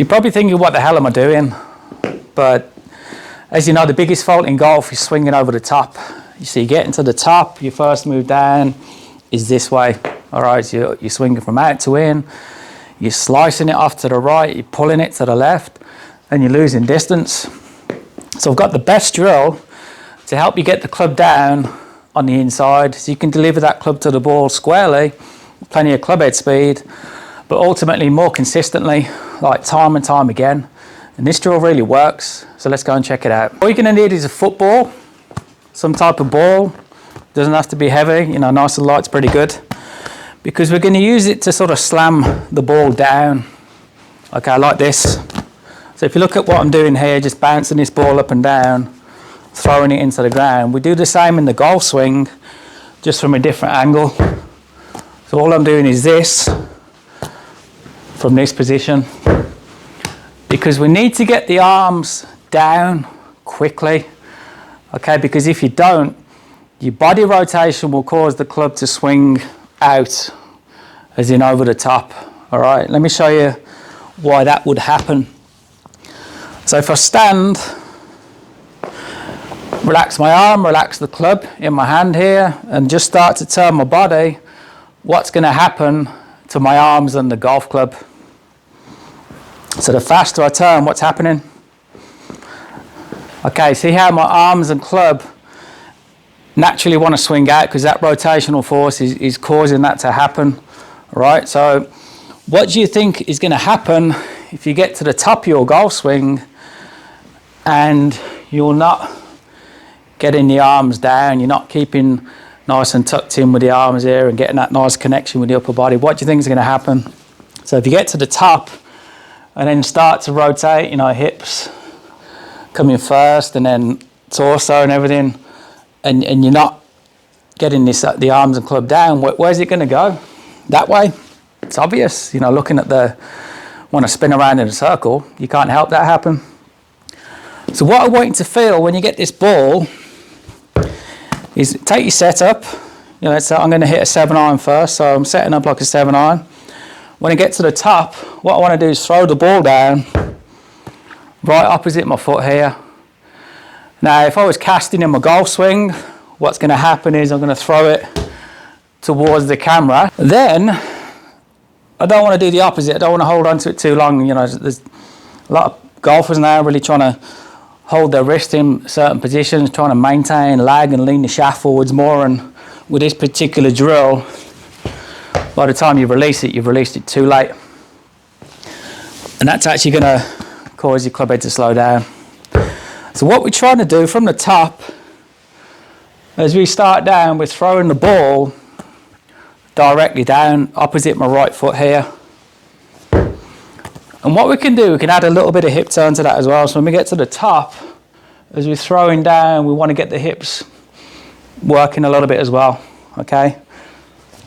you're probably thinking, what the hell am I doing? But as you know, the biggest fault in golf is swinging over the top. So you get into the top, your first move down is this way. All right, so you're swinging from out to in, you're slicing it off to the right, you're pulling it to the left, and you're losing distance. So I've got the best drill to help you get the club down on the inside, so you can deliver that club to the ball squarely, plenty of club head speed, but ultimately more consistently, like time and time again. And this drill really works, so let's go and check it out. All you're gonna need is a football, some type of ball. Doesn't have to be heavy, you know, nice and light's pretty good. Because we're gonna use it to sort of slam the ball down. Okay, like this. So if you look at what I'm doing here, just bouncing this ball up and down, throwing it into the ground. We do the same in the golf swing, just from a different angle. So all I'm doing is this, from this position. Because we need to get the arms down quickly, okay? Because if you don't, your body rotation will cause the club to swing out, as in over the top, all right? Let me show you why that would happen. So if I stand, relax my arm, relax the club in my hand here, and just start to turn my body, what's gonna happen to my arms and the golf club? So the faster I turn, what's happening? Okay, see how my arms and club naturally want to swing out because that rotational force is causing that to happen, right? So what do you think is going to happen if you get to the top of your golf swing and you're not getting the arms down, you're not keeping nice and tucked in with the arms here and getting that nice connection with the upper body? What do you think is going to happen? So if you get to the top and then start to rotate, you know, hips coming first and then torso and everything, and you're not getting this the arms and club down, where's it going to go? That way? It's obvious, you know, looking at the, want to spin around in a circle, you can't help that happen. So what I want you to feel when you get this ball is take your setup, you know, so I'm going to hit a 7-iron first, so I'm setting up like a 7-iron. When I get to the top, what I want to do is throw the ball down right opposite my foot here. Now, if I was casting in my golf swing, what's going to happen is I'm going to throw it towards the camera. Then, I don't want to do the opposite. I don't want to hold on to it too long. You know, there's a lot of golfers now really trying to hold their wrist in certain positions, trying to maintain lag and lean the shaft forwards more. And with this particular drill, by the time you release it, you've released it too late. And that's actually going to cause your club head to slow down. So what we're trying to do from the top, as we start down, we're throwing the ball directly down opposite my right foot here. And what we can do, we can add a little bit of hip turn to that as well. So when we get to the top, as we're throwing down, we want to get the hips working a little bit as well, okay?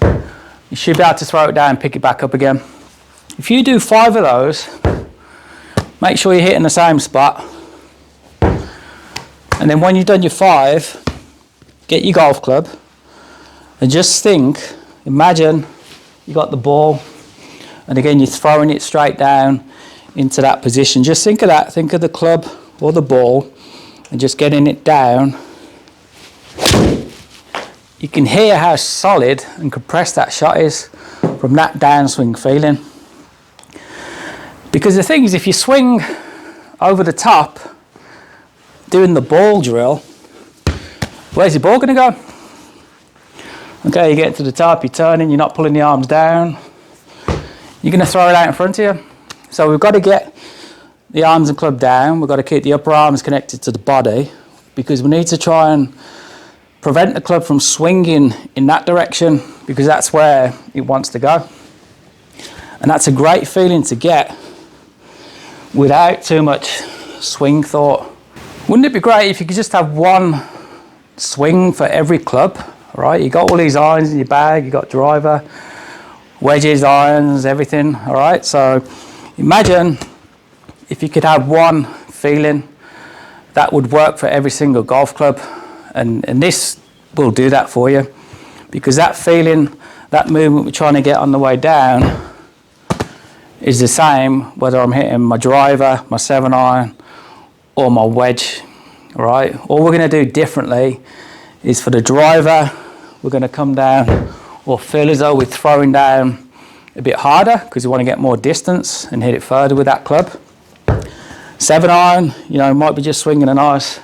You should be able to throw it down and pick it back up again. If you do 5 of those, make sure you're hitting the same spot. And then when you've done your 5, get your golf club and just think, imagine you got the ball and again you're throwing it straight down into that position. Just think of that, think of the club or the ball and just getting it down. You can hear how solid and compressed that shot is from that downswing feeling. Because the thing is, if you swing over the top, doing the ball drill, where's your ball going to go? Okay, you get to the top, you're turning, you're not pulling the arms down. You're going to throw it out in front of you. So we've got to get the arms and club down. We've got to keep the upper arms connected to the body because we need to try and prevent the club from swinging in that direction because that's where it wants to go. And that's a great feeling to get without too much swing thought. Wouldn't it be great if you could just have one swing for every club, right? You got all these irons in your bag, you got driver, wedges, irons, everything, all right? So imagine if you could have one feeling that would work for every single golf club. And this will do that for you because that feeling, that movement we're trying to get on the way down is the same whether I'm hitting my driver, my 7-iron, or my wedge, right? All we're going to do differently is for the driver, we're going to come down or feel as though we're throwing down a bit harder because we want to get more distance and hit it further with that club. 7-iron, you know, might be just swinging a nice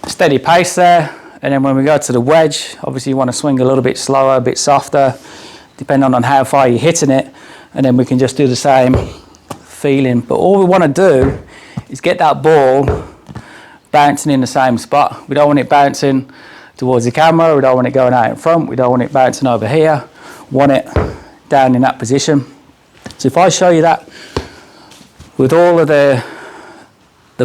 steady pace there. And then when we go to the wedge, obviously you want to swing a little bit slower, a bit softer, depending on how far you're hitting it. And then we can just do the same feeling. But all we want to do is get that ball bouncing in the same spot. We don't want it bouncing towards the camera. We don't want it going out in front. We don't want it bouncing over here. We want it down in that position. So if I show you that with all of the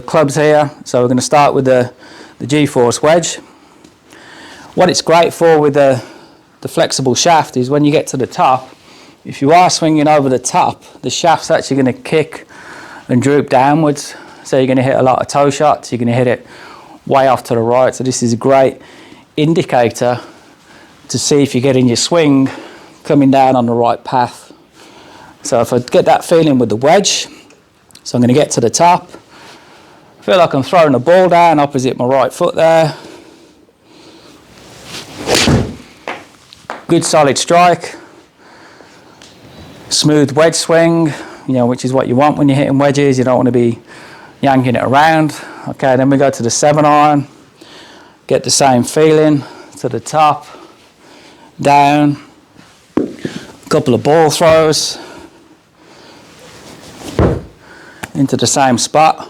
clubs here, so we're going to start with the GForce wedge. What it's great for with the flexible shaft is when you get to the top, if you are swinging over the top, the shaft's actually going to kick and droop downwards. So you're going to hit a lot of toe shots, you're going to hit it way off to the right. So this is a great indicator to see if you're getting your swing coming down on the right path. So if I get that feeling with the wedge, so I'm going to get to the top, I feel like I'm throwing the ball down opposite my right foot there. Good solid strike. Smooth wedge swing, you know, which is what you want when you're hitting wedges. You don't want to be yanking it around. Okay, then we go to the 7-iron. Get the same feeling to the top, down. A couple of ball throws into the same spot.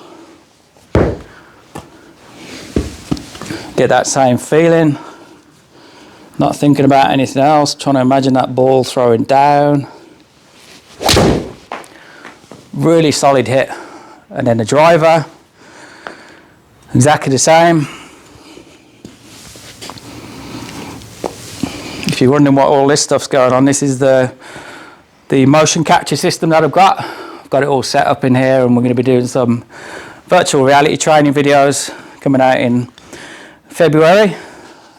Get that same feeling. Not thinking about anything else, trying to imagine that ball throwing down. Really solid hit. And then the driver, exactly the same. If you're wondering what all this stuff's going on, this is the motion capture system that I've got. I've got it all set up in here, and we're going to be doing some virtual reality training videos coming out in February.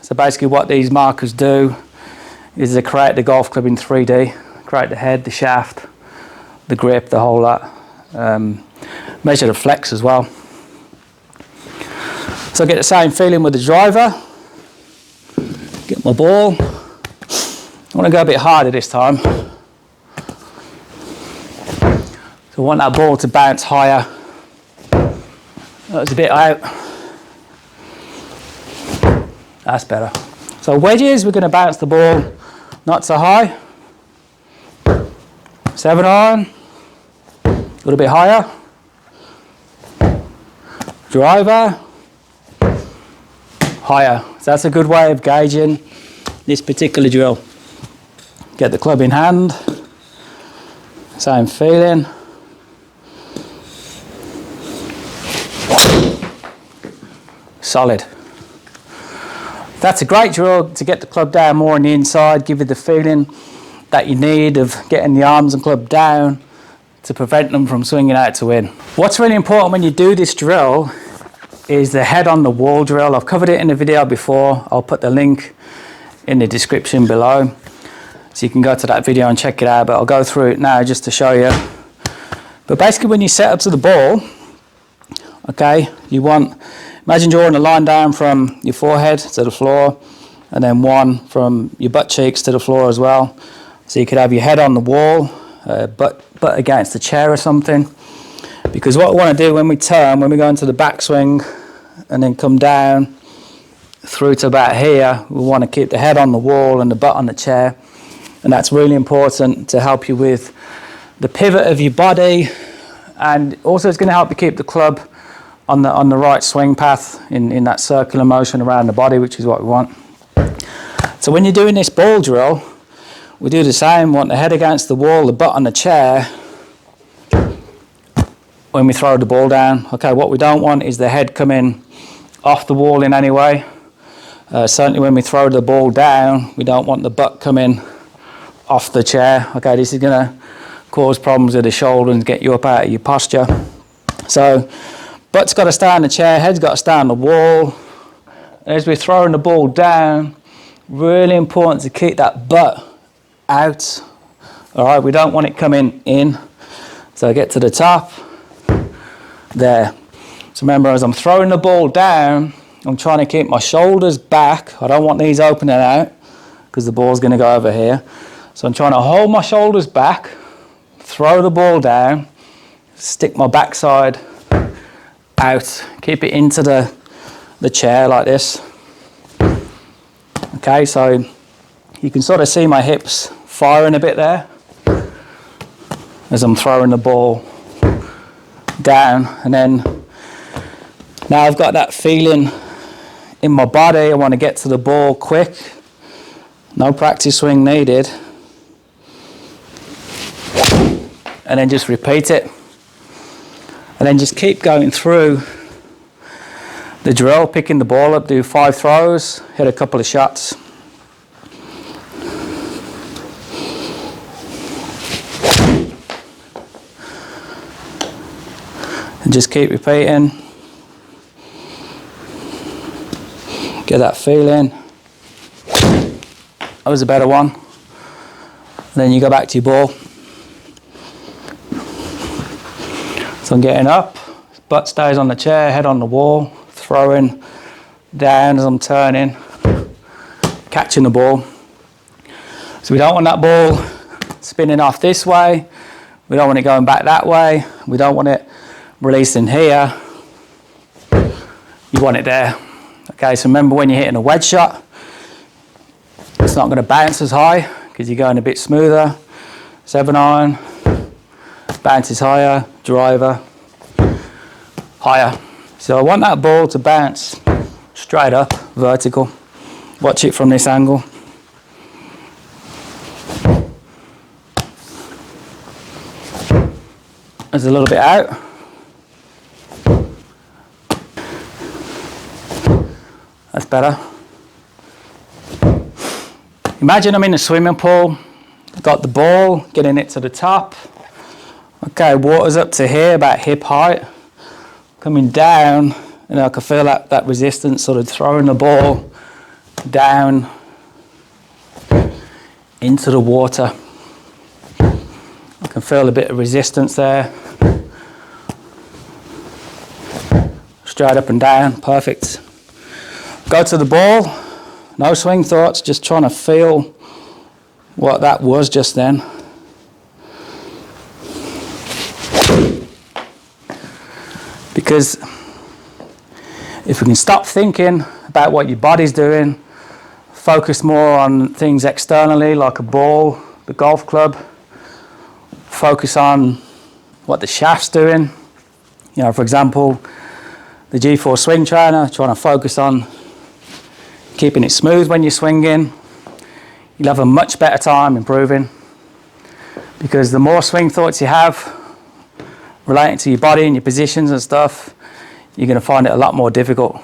So basically what these markers do is they create the golf club in 3D, create the head, the shaft, the grip, the whole lot. Measure the flex as well. So I get the same feeling with the driver. Get my ball. I want to go a bit harder this time. So I want that ball to bounce higher. That was a bit out. That's better. So wedges, we're going to bounce the ball not so high. 7-iron, a little bit higher. Driver, higher. So that's a good way of gauging this particular drill. Get the club in hand, same feeling. Solid. That's a great drill to get the club down more on the inside, give you the feeling that you need of getting the arms and club down to prevent them from swinging out to in. What's really important when you do this drill is the head on the wall drill. I've covered it in a video before. I'll put the link in the description below, so you can go to that video and check it out, but I'll go through it now just to show you. But basically when you set up to the ball, okay, you want, imagine drawing a line down from your forehead to the floor, and then one from your butt cheeks to the floor as well. So you could have your head on the wall, butt against the chair or something. Because what we want to do when we turn, when we go into the backswing and then come down through to about here, we want to keep the head on the wall and the butt on the chair. And that's really important to help you with the pivot of your body, and also it's going to help you keep the club on the right swing path in that circular motion around the body, which is what we want. So when you're doing this ball drill, we do the same. We want the head against the wall, the butt on the chair when we throw the ball down. Okay, what we don't want is the head coming off the wall in any way. Certainly when we throw the ball down, we don't want the butt coming off the chair. Okay, this is going to cause problems with the shoulder and get you up out of your posture. So butt's got to stay on the chair, head's got to stay on the wall. As we're throwing the ball down, really important to keep that butt out. All right, we don't want it coming in. So I get to the top, there. So remember, as I'm throwing the ball down, I'm trying to keep my shoulders back. I don't want these opening out because the ball's going to go over here. So I'm trying to hold my shoulders back, throw the ball down, stick my backside out, keep it into the chair like this. Okay, so you can sort of see my hips firing a bit there as I'm throwing the ball down. And then now I've got that feeling in my body. I want to get to the ball quick. No practice swing needed. And then just repeat it. And then just keep going through the drill, picking the ball up, do 5 throws, hit a couple of shots. And just keep repeating. Get that feeling. That was a better one. And then you go back to your ball. So I'm getting up, butt stays on the chair, head on the wall, throwing down as I'm turning, catching the ball. So we don't want that ball spinning off this way. We don't want it going back that way. We don't want it releasing here. You want it there. Okay, so remember when you're hitting a wedge shot, it's not going to bounce as high because you're going a bit smoother. 7-iron, bounces higher, driver, higher. So I want that ball to bounce straight up, vertical. Watch it from this angle. There's a little bit out. That's better. Imagine I'm in a swimming pool, got the ball, getting it to the top. Okay, water's up to here, about hip height. Coming down, and I can feel that resistance, sort of throwing the ball down into the water. I can feel a bit of resistance there. Straight up and down, perfect. Go to the ball, no swing thoughts, just trying to feel what that was just then. Because if we can stop thinking about what your body's doing, focus more on things externally like a ball, the golf club, focus on what the shaft's doing. You know, for example, the GForce swing trainer, trying to focus on keeping it smooth when you're swinging. You'll have a much better time improving, because the more swing thoughts you have relating to your body and your positions and stuff, you're going to find it a lot more difficult.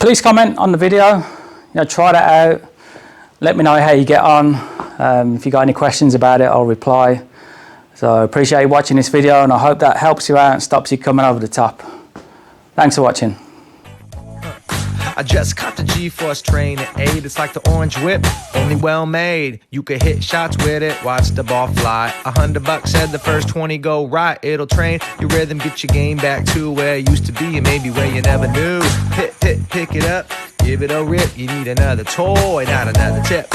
Please comment on the video, you know, try that out, let me know how you get on. If you got any questions about it, I'll reply. So I appreciate you watching this video, and I hope that helps you out and stops you coming over the top. Thanks for watching. I just caught the GForce train at 8. It's like the orange whip, only well made. You could hit shots with it, watch the ball fly. $100 said the first 20 go right. It'll train your rhythm, get your game back to where it used to be, and maybe where you never knew. Pick it up, give it a rip. You need another toy, not another tip.